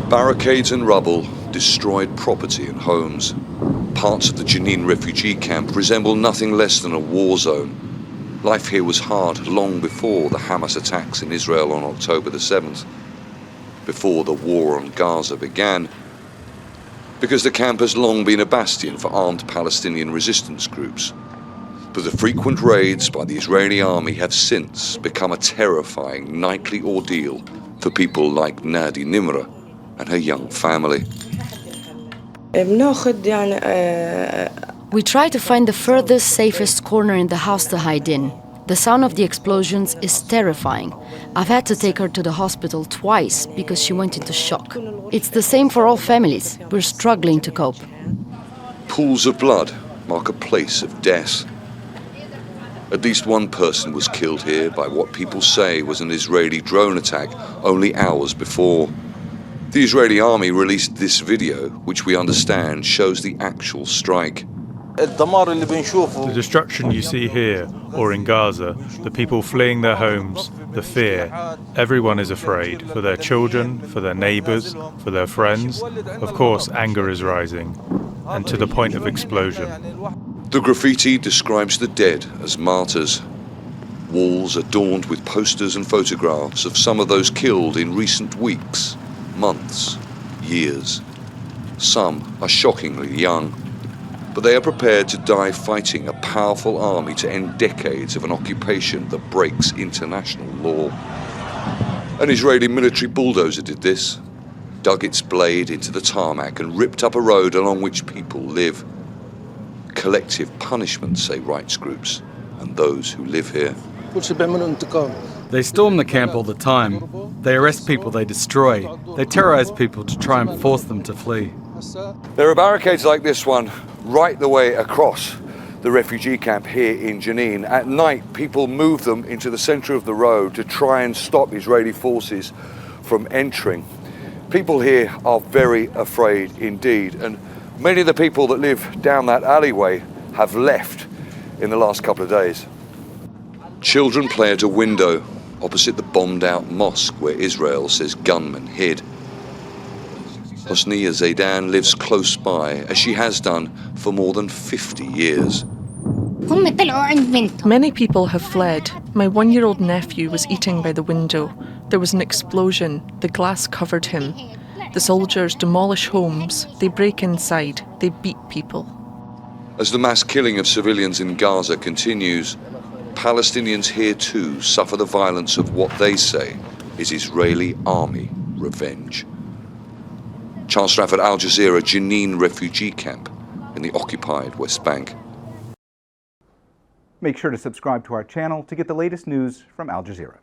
Barricades and rubble destroyed property and homes. Parts of the Jenin refugee camp resemble nothing less than a war zone. Life here was hard long before the Hamas attacks in Israel on October the 7th, before the war on Gaza began, because the camp has long been a bastion for armed Palestinian resistance groups. But the frequent raids by the Israeli army have since become a terrifying nightly ordeal for people like NIMR and her young family. We try to find the furthest, safest corner in the house to hide in. The sound of the explosions is terrifying. I've had to take her to the hospital twice because she went into shock. It's the same for all families. We're struggling to cope. Pools of blood mark a place of death. At least one person was killed here by what people say was an Israeli drone attack only hours before. The Israeli army released this video, which we understand shows the actual strike. The destruction you see here, or in Gaza, the people fleeing their homes, the fear. Everyone is afraid, for their children, for their neighbors, for their friends. Of course, anger is rising, and to the point of explosion. The graffiti describes the dead as martyrs. Walls adorned with posters and photographs of some of those killed in recent weeks, months, years. Some are shockingly young, but they are prepared to die fighting a powerful army to end decades of an occupation that breaks international law. An Israeli military bulldozer did this, dug its blade into the tarmac and ripped up a road along which people live. Collective punishment, say rights groups, and those who live here. They storm the camp all the time. They arrest people, they destroy. They terrorize people to try and force them to flee. There are barricades like this one right the way across the refugee camp here in Jenin. At night, people move them into the center of the road to try and stop Israeli forces from entering. People here are very afraid indeed, and many of the people that live down that alleyway have left in the last couple of days. Children play at a window opposite the bombed-out mosque where Israel says gunmen hid. HOSNIYA Zaidan lives close by, as she has done for more than 50 years. Many people have fled. My one-year-old nephew was eating by the window. There was an explosion. The glass covered him. The soldiers demolish homes. They break inside. They beat people. As the mass killing of civilians in Gaza continues, Palestinians here too suffer the violence of what they say is Israeli army revenge. Charles Stratford, Al Jazeera, Jenin refugee camp in the occupied West Bank. Make sure to subscribe to our channel to get the latest news from Al Jazeera.